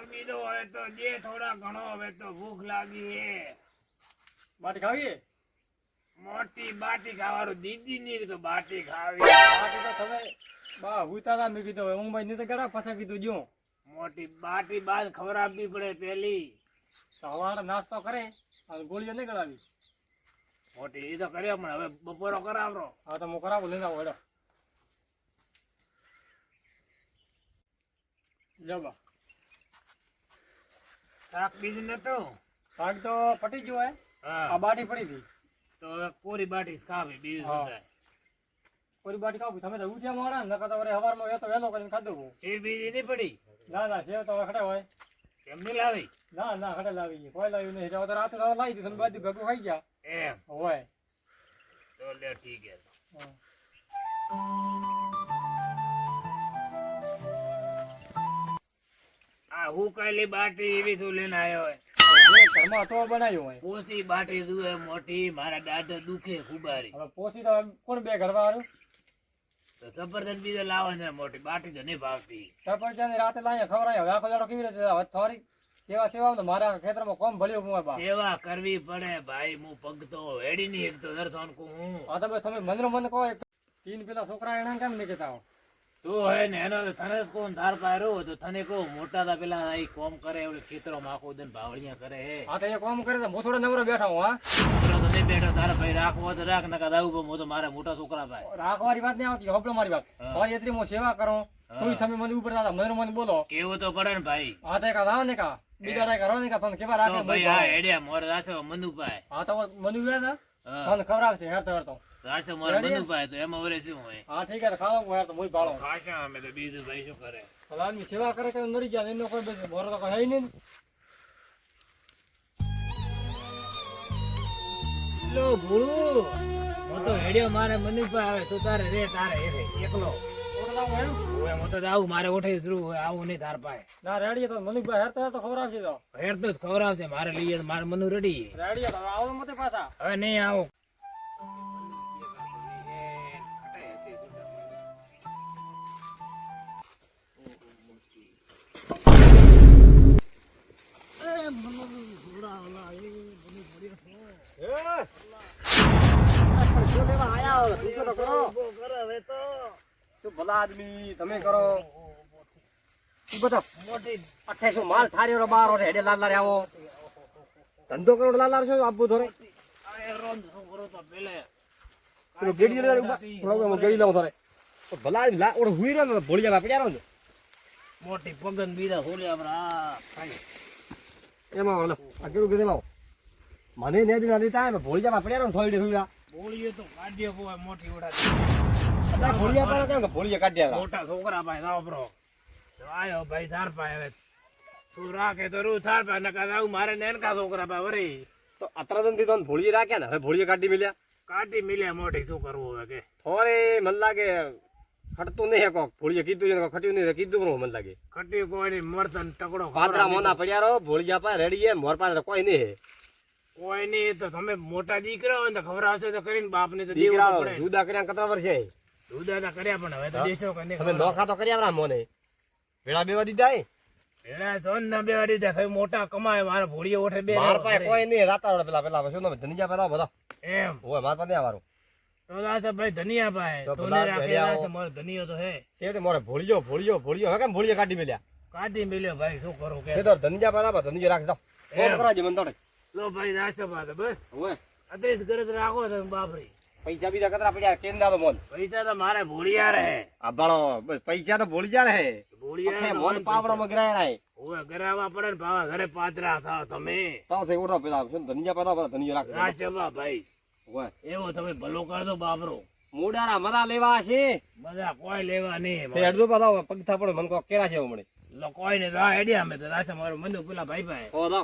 બીજો હોય તો જે થોડા ઘણો હવે તો ભૂખ લાગી હે બાટી ખાવી મોટી બાટી ખાવાનું દીદી ની તો બાટી ખાવી બાટી તો તમે બા ઉતારા મેં કીધું હું ભાઈ તો કરા પાછા કીધું જો મોટી બાટી બાદ ખવડાવવી પડે પેલી સવારે નાસ્તો કરે અને ગોળીઓ નહીં કરાવી મોટી એ તો કર્યો પણ હવે બપોરો કરાવરો હા તો હું કરાવું લઈને આવો હેડો લો બા શાક બીજું નતું શાક તો પટી ગયું હે હા આ બાટી પડી હતી તો હવે કોરી બાટી જ ખાવી બીજું હા. શું થાય પૂરી બાટી ખાવું તમે તો ઉઠ્યા મોડા ને નકર તો વળી સવારમાં એ તો વહેલો કરીને ખાધું હું. શેર બીજી નહીં પડી ના ના સેવ તો હવે ખડે હોય કેમ નહીં લાવી ના ના ખડે લાવી ગઈ કોઈ લાવ્યું નહીં તો રાતે તો લાવી દીધી તમે બધું ભેગું ખાઈ ગયા એમ હોય તો લે ઠીક હે હા. આ હું કઈલી બાટી એવી તું લઈને આવ્યો હોય જે ઘરમાં તો બનાવ્યું હોય પોસી બાટી દુએ મોટી મારા દાદા દુખે ખુબારી હવે પોસી તો કોણ બે ઘરવા વાળું તો સફરજન બીજો લાવવાનું છે મોટી બાટી તો નહીં ભાવતી સફરજન રાતે લાવીએ ખવડાવ્યો હવે આખો દાડો કેવી રીતે હવે થોડી સેવા સેવા તો મારા ખેતરમાં કોમ ભળ્યું હું બા સેવા કરવી પડે ભાઈ હું પગતો હેડી નહીં એક તો દર્શન હું હા તમે મંદિરો મને કહો તીન પેલા છોકરા એના કેમ નહીં કહેતા હો તું હે ને એનો તો તને જ કોણ ધાર પાયરો તો તને કહું મોટા તા પેલા અહીં કોમ કરે એવડે ખેતરોમાં આખો દિન ભાવળિયા કરે હે હા તો એ કોમ કરે તો હું થોડો નવરો બેઠા હું હા છોકરો તો નહીં બેઠો તારા ભાઈ રાખવો તો રાખ નકા દાવું પણ હું તો મારા મોટા છોકરા ભાઈ રાખવાની વાત નહીં આવતી હોપડો મારી વાત હા. મારી એટલી હું સેવા કરું તોય તમે મને ઉપર દાદા મને મને બોલો કેવું તો પડે ને ભાઈ હા તો એક આવો ને કા બીજા રે કરો ને કા તને કેવા રાખે તો ભાઈ હા હેડ્યા મોર રાસો મનુભાઈ હા તો મનુ ગયા હા તને ખવડાવશે હેરતો હેરતો રાસો મોર મનુભાઈ તો એમાં વરે શું હોય હા ઠીક છે ખાવા હું હેર તો મુઈ ભાળો ખાશા અમે તો બીજું ભાઈ શું કરે આદમી સેવા કરે કે મરી ગયા એનો કોઈ બેસે બોરો તો કઈ હઈ નહીં લો ભૂળું હું તો હેડ્યો મારે મનુભાઈ આવે તું તારે રે તારે હેરે એકલો ઓય હું તો આવું મારે ઓઠે ધ્રુવ હોય આવું નહીં તાર પાય ના રેડી તો મનુભાઈ હેરતો હેરતો ખવડાવશે તો હેર તો જ ખવડાવશે મારે લઈએ તો મારે મનુ રેડી રેડી તો આવો મતે પાછા હવે નહીં આવું ભલા આદમી તમે કરો બધા મોટી 2800 માલ થાર્યો બાર હેડે લાલ લાલ આવો ધંધો કરો લાલ લાલ છો આપવું ધોરે રોંદ છોકરો તો પેલે પેલો ગેડી લે ઉભા ગેડી લાવો ધોરે ભલા આદમી લા ઓર હુઈ રહ્યો ને ભોળિયા પડ્યા ને મોટી પગન બીજા ખોલ્યા આપણા ખાઈ એમાં ઓલો આ કેવું ગેડી લાવો મને ને દી નાદી તા ભોળિયા પડ્યા ને સોઈડે હુઈરા બોળીએ તો કાઢ્યો કોઈ મોટી ઉડાડી અદા ભોળિયા પર કેમ કે ભોળિયા કાઢ્યા મોટા છોકરા ભાઈ સાંભળો આયો ભાઈ ધાર પાય હવે તું રાખે તો રૂ થાર પાય નકા આવું મારે નેનકા છોકરા ભાઈ વરી તો અતરદન થી તો ભોળિયા રાખ્યા ને હવે ભોળિયા કાઢી મિલ્યા કાઢી મિલ્યા મોટી શું કરવું હવે કે થોરે મન લાગે ખટતું નહીં કોક ભોળિયા કીધું ને ખટ્યું નહીં કીધું પણ મન લાગે ખટી કોઈ ની મરતન ટકડો પાદરા મોના પડ્યા રહો ભોળિયા પા રેડી મોર પાદરા કોઈ નહીં કોઈ નહીં તો તમે મોટા દીકરા હોય ને તો ખવડાવશો તો કરીને બાપ ને તો દેવું દીકરા તો પડે જુદા કર્યા કતરા વર્ષે દૂધા કર્યા પણ હવે તો દેશો કે તમે નોખા તો કર્યા રા મોને ભેળા બેવા દીધા એના સોન ના બે વાડી દે મોટા કમાય મારા ભોળીએ ઓઠે બે માર પાસે કોઈ નહીં રાતા પેલા પેલા શું નામ ધનિયા પેલા બધા એમ ઓય માર પાસે આવારું તો દાદા ભાઈ ધનિયા ભાઈ તો તોને ભલા રાખે ભેળિયા દાદા મારો ધનિયો તો હે છેવટે મોરે ભોળિયો હવે કેમ ભોળિયા કાઢી મેલ્યા કાઢી મિલ્યો ભાઈ શું કરું કે તે તો ધનિયા પેલા ધનિયા રાખી દો ફોન કરાવજે મને તોડે લો ભાઈ રાસ્તો પાછો બસ ઓય અત્યારે ગરજ રાખો તો બાપરી પૈસા બીજા કતરા પડ્યા કેમ ના તો મોન પૈસા તો મારે ભોળિયા રહે આ બાળો બસ પૈસા તો ભોળિયા રહે ભોળિયા મોન પાવડો મગરાય રાય ઓય ગરાવા પડે ને ભાવા ઘરે પાતરા થાવ તમે તો થઈ ઉઠો પેલા શું ધનિયા પેલા ધનિયા રાખી દો રાચવા ભાઈ ઓય એવો તમે ભલો કર દો બાપરો મોડારા મરા લેવા છે બધા કોઈ લેવા નહીં તે અડધો પાછા પગથા પડે મને કો કેરા છે હમણે લો કોઈ ને રા હેડ્યા અમે તો રાચા મારો મંદુ પેલા ભાઈ ભાઈ ઓ દો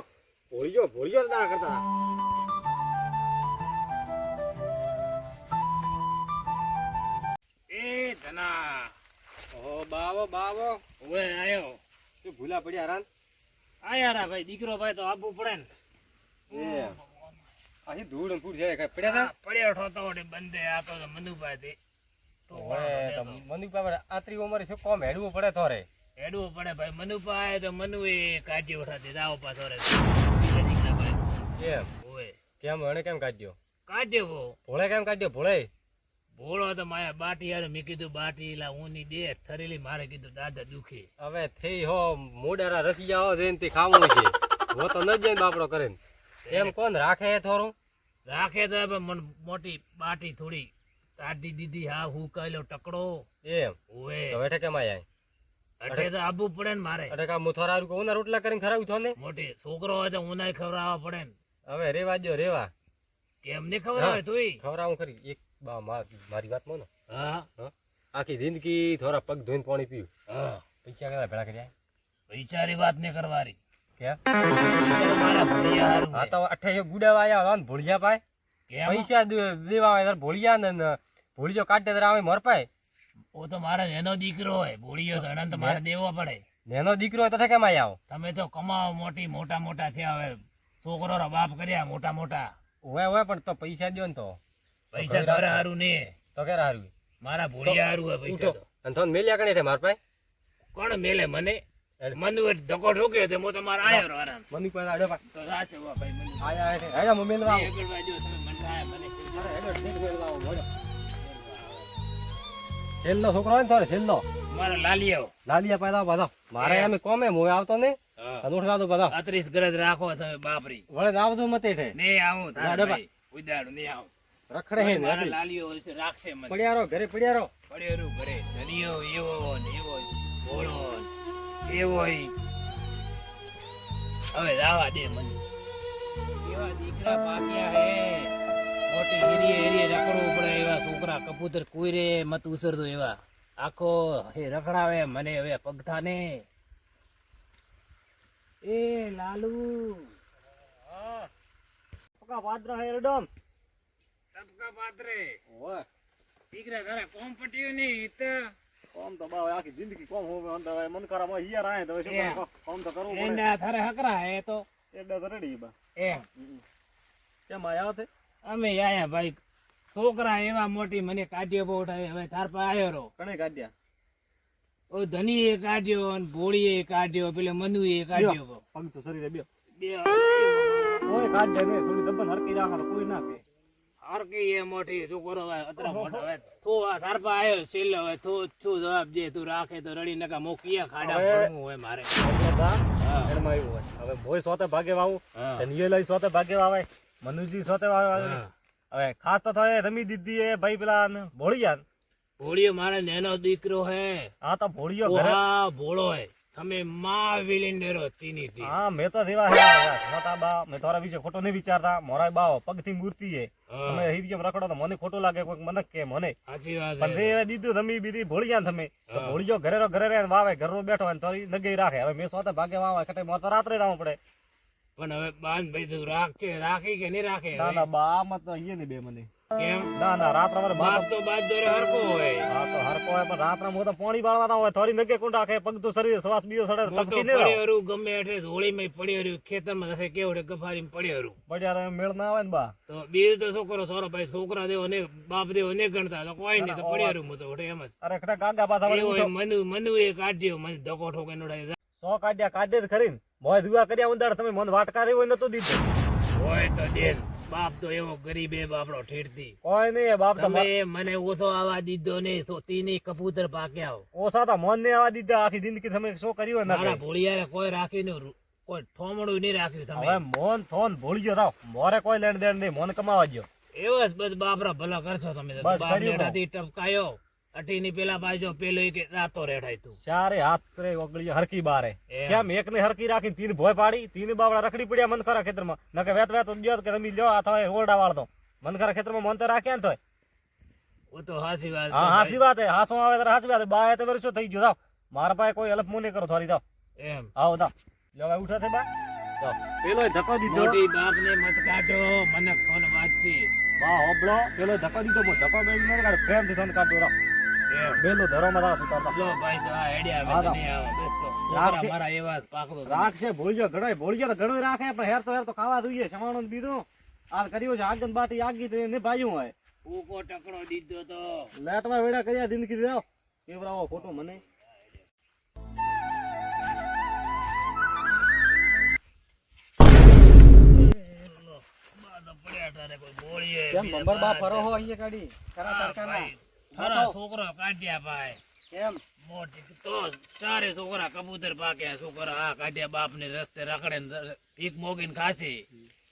ભોળિયો ના કરતા એ ધના ઓ બાવો ઓય આયો તું ભૂલા પડ્યા રાન આયા રા ભાઈ દીકરો ભાઈ તો આપવું પડે ને એ આહી ધૂળ ને ફૂટ જાય કઈ પડ્યા પડ્યો ઠોતો વડે બંધે આતો તો મંદુભાઈ થી તા ઓય તો મની પાવર આતરી ઉંમરે શું કોમ હેડવું પડે તોરે હેડવું પડે ભાઈ. મનુ પાય તો મનુ એ કાઢી ઉઠાતી દાવો પાછો રે બીજા દીકરા ભાઈ એમ ઓય કેમ એને કેમ કાઢ્યો? કાઢ્યો બહુ ભોળે કેમ કાઢ્યો? ભોળે ભોળો તો માયા બાટી યાર મેં કીધું બાટી લા ઊની દે થરેલી મારે કીધું દાદા દુખે. હવે થઈ હો મોડારા રસિયા હો જઈને ખાવું છે હું તો ન જઈને બાપડો કરે ને. એમ કોણ રાખે થોડું? રાખે તો હવે મન મોટી બાટી થોડી કાઢી દીધી. હા હું કહેલો ટકડો એમ ઓય તો બેઠે કેમ આયા? અઠે તો આબુ પડે ને મારે. અરે કા મુથોરા ઉના રોટલા કરીને ખરાવું છો ને? મોટી છોકરો હોય તો ઉનાય ખવડાવવા પડે ને. હવે રેવા દો રેવા. કેમ નહીં ખવડાવે તુંય? ખવડાવું ખરી. એક મારી વાત માનો. હા આખી જિંદગી થોડા પગ ધોઈને પાણી પીવું. હા પૈસા કેટલા ભેળા કર્યા? વિચારી વાત નહીં કરવાની. કેમ? મારા ભણિયા હારું હા છે. તો 28 ગુડાવા આયા ભોળિયા પાય કેમ? પૈસા દેવા આવે તાર ભોળિયા ને ભોળિયો કાઢે તાર આવે મર પાય. ઓ તો મારા નેનો દીકરો હોય ભોળિયો તો એને તો મારે દેવો પડે. નેનો દીકરો હોય તો કેમ આયા આવો? તમે તો કમાઓ મોટા મોટા થયા હવે છોકરો બાપ કર્યા મોટા હોય પણ તો પૈસા દો ને તો. પૈસા તારે હારું નહીં તો કે હારું મારા ભોળિયા હારું હોય પૈસા તો. અને તો મેલ્યા કણે માર પાય કોણ મેલે મને? મનુ ધક્કો ઠોક્યો તો હું તમારે આયો રહો આરામ. મની પાસે આડો પાય તો સાચું હો ભાઈ મનુ. આયા આયા મેલવા આવો. આગળ બાજુ તમે મન થાય મને અરે હેડો ઠીક મેલવા આવો મોડો. છેલ્લો છોકરો હોય ને તો છેલ્લો મારા લાલિયો લાલિયા પાય પાછા મારે એમ કોમે હું આવતો ને અનુઠ દાદો પાછા 35 ગરજ રાખો તમે બાપરી. વળે આવતું મતે ઠે નહીં આવું તારે ભાઈ ઉદાડું નહીં આવું. રખડે હે ને મારા લાલિયો હશે, રાખશે મને. પડ્યારો ઘરે પડ્યારો પડ્યો ઘરે ધનિયો એવો ને એવો ભોળો ને એવો હવે લાવા દે મને. એવા દીકરા પાક્યા હે મોટી હેરીએ રખડવું પડે એવા છોકરા કબૂતર કોઈ રે મત ઉસરતો એવા આખો હે રખડાવે મને હવે પગથા ને. એ લાલુ પકા પાદરા હે રડમ ટપકા પાત્રે ઓય દીકરા તારા કોમ પટ્યું નહીં તો કોમ તો બાવ આખી જિંદગી કોમ હોવે અંત હવે મન કરામાં હિયા રાય તો શું કોમ તો કરવું પડે. એના થારે હકરા હે તો એટલે તો રેડી બા એમ કેમ આયા તે અમે આયા ભાઈ છોકરા એવા મોટી મને કાઢ્યો બહુ ઉઠાવી હવે તાર પાસે આવ્યો રહો. કણે કાઢ્યા? ઓ ધની એ કાઢ્યો અને ભોળી એ કાઢ્યો પેલે મનુ એ કાઢ્યો. પગ તો શરીરે બે બે કોઈ કાઢ દે ને થોડી દબન હરકી રાખા તો કોઈ ના કે હરકી એ મોટી છોકરો હવે અતરા મોટો હવે તું આ તાર પાસે આવ્યો છેલ્લો હવે તું શું જવાબ દે તું રાખે તો રડી નકા મોકીયા ખાડા પડવું હોય મારે. હા. એમાં આવ્યું હોય હવે ભોય સોતે ભાગે વાવું હા. ધનિયો લઈ સોતે ભાગે વાવે મનુજી સોતે વાવે. હા. હવે ખાસ તો થાય રમી દીધી એ ભાઈ પેલા ભોળિયા ભોળીયો મારે નેનો દીકરો હે. આ તો ભોળિયો ઘરે ઓહા ભોળો હે તમે માં વિલીન ડેરો તીની થી. હા મેં તો દેવા હે મોટા બા મેં તારા વિશે ખોટો નહીં વિચારતા મોરા બાવ પગથી મૂર્તિ હે હા. તમે હિરિયમ રખડો તો મને ખોટું લાગે કોઈ મને કે મને સાચી વાત પણ છે. તે દીધું રમી બીધી ભોળિયા ને તમે તો હા. ભોળિયો ઘરે રે વાવે ઘરનો બેઠો હોય ને તો ઈ નગઈ રાખે. હવે મેં સોતે ભાગે વાવે કટે મોર તો રાત્રે જવું પડે. પણ હવે બાંધ ભાઈ તું રાખી કે નહીં રાખે ના હવે? ના બા મત ઈએ ને બે મને કેમ ના ના રાત્રે મારે બાપ તો બાદ દોરે હરકો હોય. હા તો હરકો હોય પણ રાત્રે હું તો પાણી બાળવાના હોય થોડી નગે કોણ રાખે પગ તો શરીર શ્વાસ બીજો સડે હું તો ટપકી નહીં રહો. પડ્યો રહું ગમે એટલે ધોળીમાં પડ્યો રહ્યું ખેતરમાં થશે કેવડે ગફારીમાં પડ્યો રહું. પડ્યા મેળ ના આવે ને બા તો બીજું તો છોકરો થોડો ભાઈ છોકરા દેવો ને બાપ દેવો ને ગણતા તો કોઈ નહીં તો પડ્યો રહું હું તો વટે એમ જ. અરે ખડા ગાગા પાછા વળી એવો ઉઠો. મનુ એ કાઢ્યો મને ધક્કો ઠોકે નોડાય 100 કાઢ્યા કાઢે જ ખરી ને મોય દુઆ કર્યા ઉંદાડ તમે મન વાટકા દેવો હોય નતો દીધો હોય તો દેન બાપ તો એવો ગરીબ એ બાપડો ઠેરતી. કોઈ નહીં બાપ તો તમે મને ઓછો આવા દીધો ને તીની કબૂતર પાક્યા ઓછા તો મન ને આવા દીધા આખી જિંદગી તમે શું કર્યું હોય મારા ના ભોળિયારે કોઈ રાખ્યું કોઈ ઠોમડું નહીં રાખ્યું હવે તમે. મોન થોન ભૂલી ગયો રાવ મોરે કોઈ લેણ દેણ નહીં મોન કમાવા ગયો એવો જ બસ બાપરા ભલા કરશો તમે તો. બસ બાપ કર્યું નેઠાથી ટપકાયો અઠીની પેલા બાજુ પેલો કે રાતો રેઠાય તું. ચારે હાથ રે ઓગળી હરકી બારે એમ. કેમ એક ને હરકી રાખી તીન ભોય પાડી તીન બાવડા રખડી પડ્યા મન ખરા ખેતરમાં નકે વેત વેત ઉદ્યોગ કે તમે લ્યો આ થાય ઓરડા વાળતો મન ખરા ખેતરમાં મન તો રાખ્યા ને તોય. ઓ તો હાચી વાત છે હા ભાઈ. હાસી વાત હે હાસો આવે તો હાસી વાત હે. બા તો વર્ષો થઈ ગયો જાવ મારા પાસે કોઈ હેલ્પ મુને કરો થોડી જાવ એમ આવો જાવ લેવા ઉઠા છે બા જાવ પેલો ધક્કો દીધો મોટી બાપ ને મત કાઢો મને ફોન વાંચી બા હોબળો પેલો ધક્કો દીધો મો ધક્કો બે મને કાઢ પ્રેમ થી તને કાઢો રાવ એમ. બેલો ધરો માં રાવ સુતારતા લો ભાઈ તો આ આઈડિયા હા, હવે નહીં આવે બેસતો. રાખશે. છોકરા મારા એવા જ પાકડો તમે. રાખશે ભોળિયો તો ઘણો રાખે પણ હેર તો ખાવા જોઈએ સમાણો ને બીજું આ કર્યું છે આગન બાટી આગી તો એને ભાઈયું હોય ફૂકો ટકડો દીધો તો લેટવા વેડા કર્યા જિંદગી જાવ કેવરાવો ખોટું મને કેમ બીજા બંબર બા બાર ફરો હો અહીંયા કાઢી ખરા હા, તડકાના ભાઈ. ખરા છોકરો કાઢ્યા ભાઈ કેમ મોટી તો ચારે છોકરા કબૂતર પાક્યા છોકરા આ કાઢ્યા બાપ ને રસ્તે રખડે ને ભીખ મોગીને ખાશે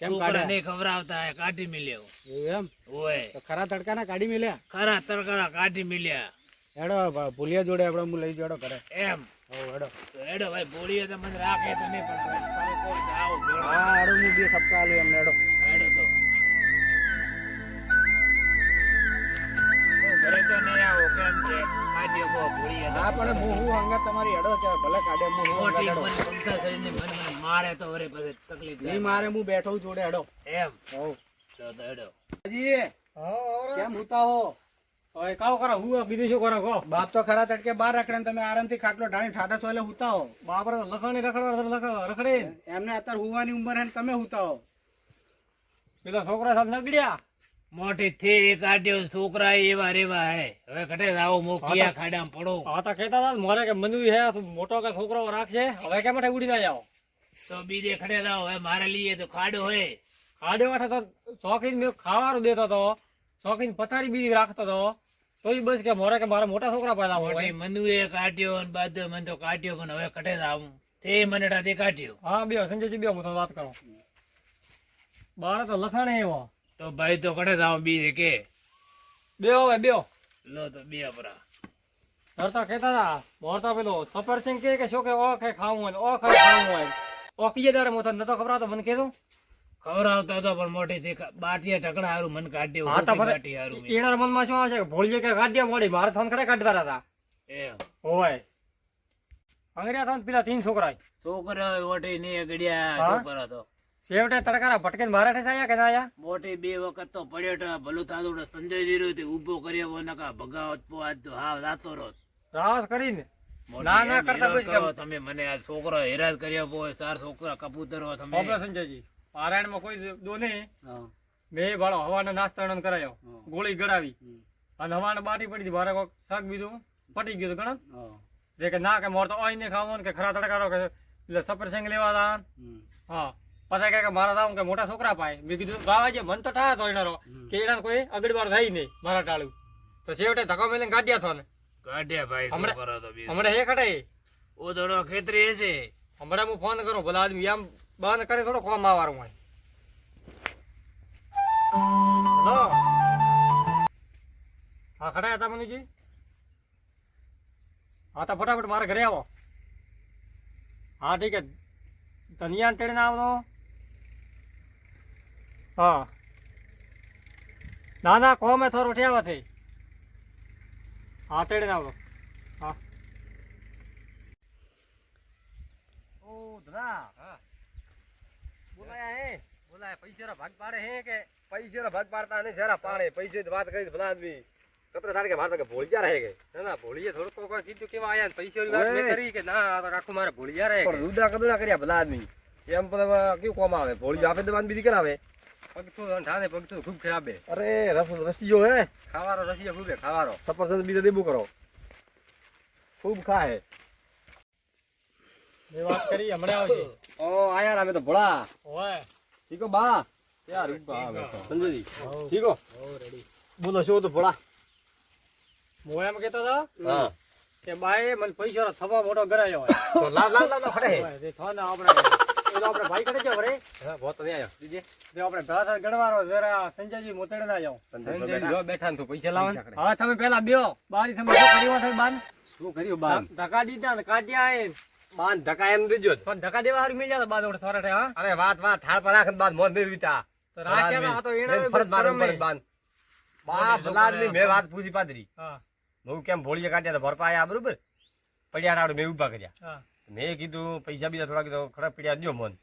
કેમ છોકરા કાઢ્યા નહીં ખવડાવતા હે, કાઢી મિલ્યો એવું એમ ઓય તો ખરા તડકાના કાઢી મેલ્યા ખરા તરકડા કાઢી મિલ્યા હેડો ભૂલિયા જોડે આપણે હું લઈ જોડો કરે એમ હો હેડો તો હેડો ભાઈ બોલીએ તો મને રાખે તો નહીં પણ હવે તમે કહો તો આવો ભેળો. હા હેડો હું બે સપ્તાહ આલું એમને હેડો હેડો તો હું ઘરે તો નહીં આવો કેમ છે કાઢ્યો બહુ બોલીએ તો. હા પણ હું અંગત તમારી હેડો કે ભલે કાઢે હું મોટી હેડો મને પંખા કરીને મને મારે તો વરે પછી તકલીફ નહીં થાય. મારે હું બેઠો છું જોડે હેડો એમ હો તો હેડો જી કેમ હુતા હો હવે કાવ કરો હું બીજું શું કરો કહો બાપ તો ખરા તડકે બહાર રખડે ને તમે આરામથી ખાટલો ઢાણી ઠાઠા સોલે હુતા હો બાપરે તો લખણી રખડવા રખડે એમને અત્યારે હુવાની ઉંમર હે ને તમે હુતા હો પેલા છોકરા સાથે નગડ્યા મોટી થી કાઢ્યો ને છોકરા એવા રેવા હે હવે ઘટે જ આવો મોકિયા ખાડામાં પડો આ તો કહેતા હતા મારે કે મનુ હે મોટો કે છોકરો રાખશે હવે કેમ માટે ઉડી ના જાઓ તો બીજે ખડે જાઓ હવે મારે લઈએ તો ખાડો હોય ખાડે માટે તો શોખીન મેં ખાવાનું દેતો હતો શોખીન પથારી બીજી રાખતો હતો તોય બસ કે મોરે કે મારા મોટા છોકરા પેદા મોટી હોય મનુએ કાઢ્યો ને બાદ મને તો કાઢ્યો પણ હવે ઘટે જ આવું તે મને કાઢ્યો હા બે સંજયજી બે હું તો વાત કરો બારે તો લખાણે એવો તો ભાઈ તો ઘટે જ આવું બીજે કે બે હવે બે લો તો બે અપરા ધરતા કહેતા હતા મોરતા પેલો સફર સિંહ કે શું કે ઓ કે ખાવું હોય ઓ ખાવું હોય ઓ કીએ દારે મોતા નતો ખબરાતો મને કીધું ખવડાવતો હતો પણ મોટી થી બાટિયા ઢકડા હારું મને કાઢ્યો હા તો ઓછી ભલે બાટી હારું મેં. એના મનમાં શું આવે છે કે ભોળીએ કે કાઢ્યા મોડી મારે થોન ખરે કાઢવા હતા એમ હોય અંગ્રેજા થોન પેલા 3 છોકરા છોકરા મોટી ને ગડ્યા હા? છોકરા તો છેવટે તડકાના ભટકે મારા ઠેસ આયા કે ના આયા મોટી બે વખત તો પડ્યો તો ભલું થાતું તો સંજય જીરો થી ઉભો કર્યો નકા ભગાવત પો આજ તો હાવ જાતો રોત રાસ કરીને મોટી ના ના એમ કરતા હેરાન બસ કરો કેમ તમે મને આ છોકરો હેરાન કર્યો પો ચાર છોકરા કબૂતરો તમે બાબલા સંજયજી પારાયણમાં કોઈ દો નહીં મેં ભાડો હવાનો નાસ્તો કરાયો ગોળી ગળાવી અને હવાને બાટી પડી હતી મારે કોઈક શાક બીજું પટી ગયું હતું ગણો જે કે ના કે મોર તો ઓઈ ને ખાવાનું કે ખરા તડકારો કે એટલે સફર સિંગ લેવા હતા હા પછી કે મારા તાવ કે મોટા છોકરા પાય મેં કીધું ગાવા જે મન તો ઠાયા તો એનારો કે એના કોઈ અગડી વાર થઈ નહીં મારા ટાળું તો છેવટે ધક્કો મેલીને કાઢ્યા છો ને કાઢ્યા ભાઈ હમણાં- છોકરા તો બે હમણાં હે કટાઈ ઓ થોડો ખેતરી હશે હમણાં હું ફોન કરું ભલા આદમી એમ બંધ કરે થોડો કોમ આવવાનું હોય હલો હા ખટાયા હતા મનુજી હા તો ફટાફટ મારા ઘરે આવો હા ઠીક છે ધનિયા તેડીને આવતો હા ના ના કોમે થોડો ઉઠ્યા થઈ હા તેડીને આવતો હા ઓ ધના હા બોલાયા હે બોલાયા પૈસા ભાગ પાડે હે કે પૈસા ભાગ પાડતા નહીં જરા પાડે પૈસે વાત કરી ભલા આદમી કતરા તારે કે મારે કે ભોળિયા રહે કે ના ના ભોળીએ થોડુંક કોઈ કીધું કેવા આયા ને પૈસાની વાત મેં કરી કે ના આ તો આખું મારે ભોળિયા રહે પણ રૂડા કદુડા કર્યા ભલા આદમી એમ પણ કેવું કોમ આવે ભોળિયો આપે દવાની બીજી કરાવે પગથું ઠાને પગથું ખૂબ ખરાબ હે અરે રસીયો હે ખાવાનો રસીયો ખૂબ હે ખાવાનો સફરજન બીજો દેબુ કરો ખૂબ ખાય એ વાત કરી હમણાં આવશે ઓ આયા અમે તો ભોળા ઓય ઠીકો બા યાર સંજયજી ઠીકો બોલો શું તો ભોળા હું એમ કહેતો હતો હા કે બાએ મને પૈસાનો થવા મોટો ગરાયો હોય તો લાવ લાવ લાવ ફટે ઓય, તે થો ને આપણે એ તો આપણે ભાઈ કરે છે વરે હા બહુ તો નહીં આવ્યો દીદી તે આપણે ભેળા સાથે ગણવાનો જરા સંજયજી મોતેડે ના જાઓ સંજય જો બેઠા ને તો પૈસા લાવો ને. હા તમે પેલા બેહો બારી તમે શું કર્યું હશે બાન શું કર્યું બાન ધક્કા દીધા ને કાઢ્યા આય બાન ધક્કા એમ દેજો પણ ધક્કા દેવા હારું મિલ જાય બાદ ઓડે થોરાટે હા અરે વાત વાત થાળ પર રાખે બાદ મોન નહીં વિતા તો રાખ્યા તો એના ફરજ મારે ફરજ બાન બા મોટી ભલા આદમી છોકરા મેં વાત પૂછી પાદરી હા હું કેમ ભોળીએ કાઢ્યા તો ભરપા આયા બરોબર પડ્યા રાડો મેં ઉભા કર્યા હા મેં કીધું પૈસા બીજા થોડા કીધું ખરાબ પડ્યા દ્યો મન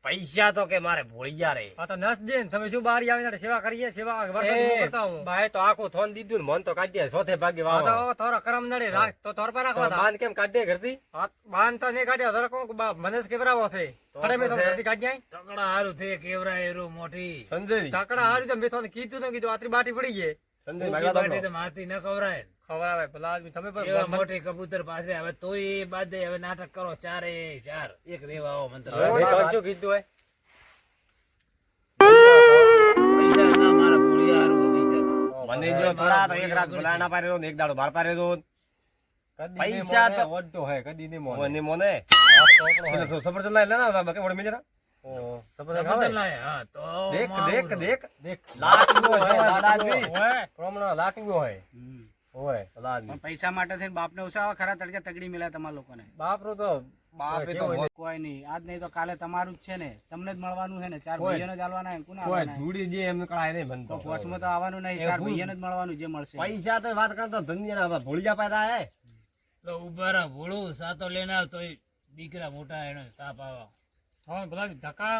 પૈસા તો કે મારે ભોળિયા રે આ તો નસ દે ને તમે શું બારી આવીને સેવા કરીએ સેવા વર્ષોથી કરતા હું બાય તો આખું થોન દીધું ને મન તો કાઢ્યા સોથે ભાગે આ વાવ તો થોડા કરમ નડે રાખ તો તોર પર રાખવા તા. બાન કેમ કાઢે ઘરથી હા, બાન તો નહીં કાઢ્યા ધર કોક મને જ કેવરાવો છે ખડે મેં તો ઘરથી કાઢ્યા તકડા હારું થે કેવરા એરું મોટી સંજય કાકડા હારી તો મેં તો કીધું ને કીધું આટલી બાટી પડી ગઈ સંજય ઊંચી ભાગલા બાટી તો તો મારથી ન ખવરાય ને. ખવડાવે ભલા આદમી તમે એવા પણ મોટી કબૂતર પાસે હવે તોય એ બાદે હવે નાટક કરો ચારે ચાર એક રેવા આવો મંત્ર મેં તો શું કીધું હોય પૈસા ના મારા ભૂળિયા હારું મને જો થોડા તો એક રાત ભલા ના પાડ્યો ને એક દાડો બાર પાડ્યો પૈસા તો વડતો હે કદી નહીં મોને મને મોને સફરજન લાય લેના બાકી વડે મેજરા સફરજન લાય, હા, તો દેખ મારું દેખ તો. દેખ લાટવો હોય દાદાજી ઓય પ્રમાણ લાટવો હોય હોય દાદાજી પણ પૈસા માટે થઈને બાપને ઉસાવા ખરા તડકે તગડી મળ્યા તમારા લોકોને. બાપરો તો બાપે તો કોઈ નહીં, આજ નહીં તો કાલે તમારું જ છે ને, તમને જ મળવાનું છે ને, ચાર કોઈ. ભાઈઓને જ આલવાના છે, કોને કોઈ આલવાના છે? ધૂળી જે એમ કળાય નહીં બનતો પોસમાં તો આવવાનું નહીં, ચાર ભાઈઓને જ મળવાનું જે મળશે. પૈસા તો વાત કરતો ધનિયા ભોળિયા પાડા હે તો ઉભા રહો, ભોળું સાતો લઈને આવ તોય દીકરા મોટા એને સાપ આવા. હા બધા ધક્કા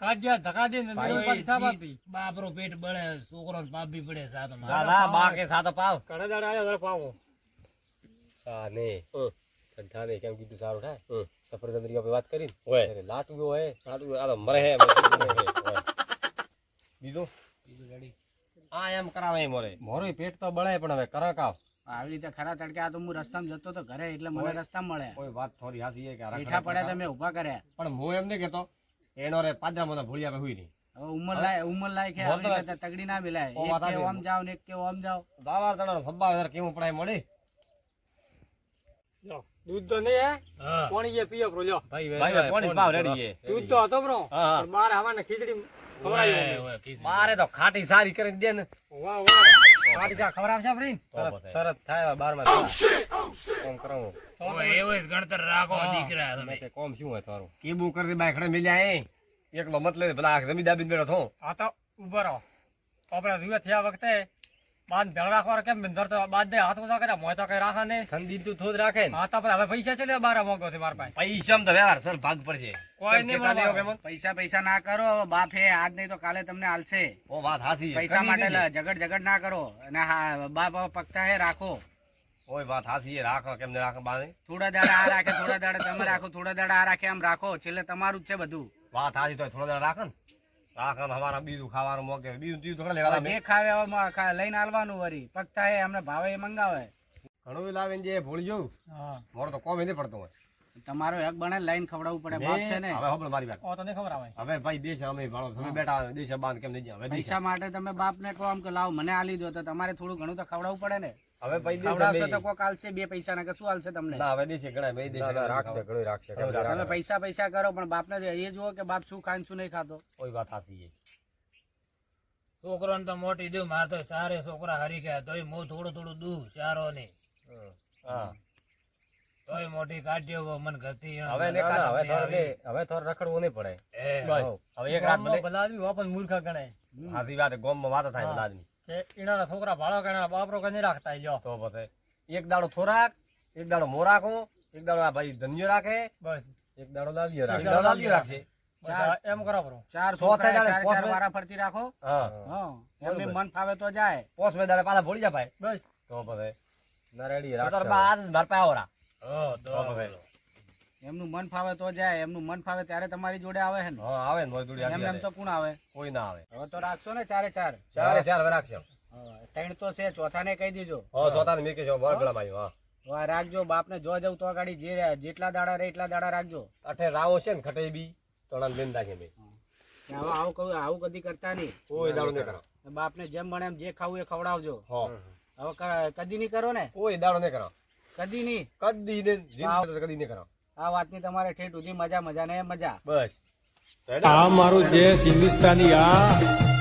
કાઢ્યા ધક્કા દે ને તોય પાછી સાપ આપી બાપરો પેટ બળે, છોકરો પાપ બી પડે સાતો માં. દાદા બા કે સાતો પાવ કડે દાડે આયા જરા પાવો સાને ઠંઠાને કેમ કીધું સારું થાય સફરજન તરીકે આપણે વાત કરી ને લાટવ્યો હે લાટવ્યો આ તો મરે હે બીજું બીજું રેડી. આ એમ કરાવે મોરે મોરો પેટ તો બળે પણ હવે કરા કાવ આવી રીતે ખરા તડકે આ તો હું રસ્તામાં જતો તો ઘરે, એટલે મને રસ્તામાં મળ્યા, કોઈ વાત થોડી હાસી છે કે આ બેઠા પડ્યા તો મેં ઉભા કર્યા. પણ હું એમ નહીં કેતો એનો રે પાદરામાં ભૂળિયા હુઈ નહીં હવે ઉંમર લાયક છે, આવી રીતે તગડી ના મિલાય. ઓ એક વાત કે સાચી. ઓમ જાવ ને એક કે ઓમ જાવ. દાવાર તણાનો સબ્બા વધારે કેવું પડાય મળી લો દૂધ તો નહીં હે હા. પાણી એ પીયો બ્રો લ્યો ભાઈ પાણી પાવ રેડી છે દૂધ તો હતો બ્રો હા, હા. પણ મારે હવાને ખીચડી ખવડાવી ઓય, ઓય, ખીચડી. મારે તો ખાટી સારી કરીને દે ને વાહ વાહ કાઢી જા ખવડાવશે ફ્રી તરત થાય 12 માં કોમ કરાવું ઓય, એવો જ ગણતર રાખો દીકરા તમે. તે કોમ શું હોય તારું કેબુ કરી બાય ખડે મિલ્યા એ એકલો મત લે ભલા જમી દાબીને બેઠો થો આ તો ઉભો રહો આપણે રૂએ થયા વખતે બાદ ભેળ રાખવા કેમ બંધર તો બાદ દે હાથ ઓછા કર્યા મોય તો કઈ રાખા ને ઠંડી તું થોડ રાખે ને હા તો હવે પૈસા છે બાર મોંઘો છે મારા પાસે પૈસા તો વ્યવહાર સર ભાગ પડશે કોઈ નહીં મળવાનું. પૈસા ના કરો, હવે બાપ હે, આજ નહીં તો કાલે તમને આલશે. ઓ વાત હાસી પૈસા માટે ઝગડ ના કરો, અને હા બાપ હવે પગતા હે રાખો. ઓય વાત હાસી એ રાખો કેમ ને રાખો બાને થોડા દાડા આ રાખે, થોડા દાડા તમે રાખો, થોડા દાડા આ રાખે, એમ રાખો, છેલ્લે તમારું જ છે બધું. વાત હાસી તો થોડા દાડા રાખો ને હમારા બીજું ખાવાનું મોકે બીજું થોડા લેવા જે ખાવે હવે લઈને આલવાનું વરી, પગતા હે અમને ભાવે એ મંગાવે. ઘણું લાવીને જે ભૂલી જવું હા મોરો તો કોમ નથી પડતો હોય તમારો હક બને લઈને ખવડાવવું પડે, બાપ છે ને. હવે હબળ મારી વાત ઓ તો નહીં ખબર આવે હવે ભાઈ દેશ અમે ભાળો તમે બેઠા દેશ બાંધ કેમ નહીં હવે પૈસા માટે તમે બાપ ને કહો આમ કે લાવ મને આલી દો, તો તમારે થોડું ઘણું તો ખવડાવવું પડે ને. હવે ભાઈ ખવડાવશો તો કોક આલશે, બે પૈસા ના કે શું આલશે તમને? ના હવે દેશે ઘણા ભાઈ દેશે રાખશે ઘણું રાખશે તમે પૈસા કરો, પણ બાપને એ જુઓ કે બાપ શું ખાય ને શું નહીં ખાતો. કોઈ વાત હાસી છે છોકરોને તો મોટી દઉં, મારે તો સારે છોકરા હરી ગયા તોય હું થોડું દઉં ચારો ને હા તોય મોટી કાઢ્યો મને ઘરથી હવે હવે થોડું રખડવું નહીં પડે હવે એક રાત ભલે ભલા આદમી હો પણ મૂર્ખા ગણાય હાસી વાત ગોમમાં વાતો થાય ભલા આદમી કે ઈનાના છોકરા ભાડો ગણા બાપરો કઈ નહીં રાખતા જો તો પછી એક દાડો થોરાક એક દાડો મોરાકો એક દાડો આ ભાઈ ધન્યો રાખે બસ એક દાડો લાલ્યો એક રાખે દાડો લાલ્યો રાખશે એમ કરો બરો ચાર સો થાય છોકરા, ત્યારે ચાર પોસ વારા ફરતી રાખો. હા હા, એમને મન ફાવે તો જાય. પોસ બે દાડે પાછા ભૂલી જા ભાઈ બસ તો પછી ના રેડી રાખશે બાર બાર પાવરા તો એમનું મન ફાવે તો જાય, એમનું મન ફાવે ત્યારે તમારી જોડે આવે છે ને. હા આવે ને મોય દુડી એમને એમ તો કોણ આવે? કોઈ ના આવે હવે તો રાખશો ને ચારે ચાર. ચારે ચાર હવે રાખશે ત્રણ તો છે, ચોથા ને કહી દેજો. હા સોતાને મેકે છો બર ગળા ભાઈ હા હવે રાખજો, બાપને જો જવું તો ગાડી જેટલા દાડા રહે એટલા દાડા રાખજો. અઠે રાવો છે ને ખટે બી તોડાને બેન રાખે ભાઈ કે આવું કદી કરતા નહીં. કોઈ દાડો નહીં કરો બાપને જેમ બને એમ જે ખાવું એ ખવડાવજો. હા હવે કદી નહીં કરો ને, કોઈ દાડો નહીં કરો કદી નહીં. કદી ને જીંદગી કદી નહીં કરો આ વાતની તમારે ઠેઠ સુધી મજા ને મજા. બસ આ મારું જે હિન્દુસ્તાની આ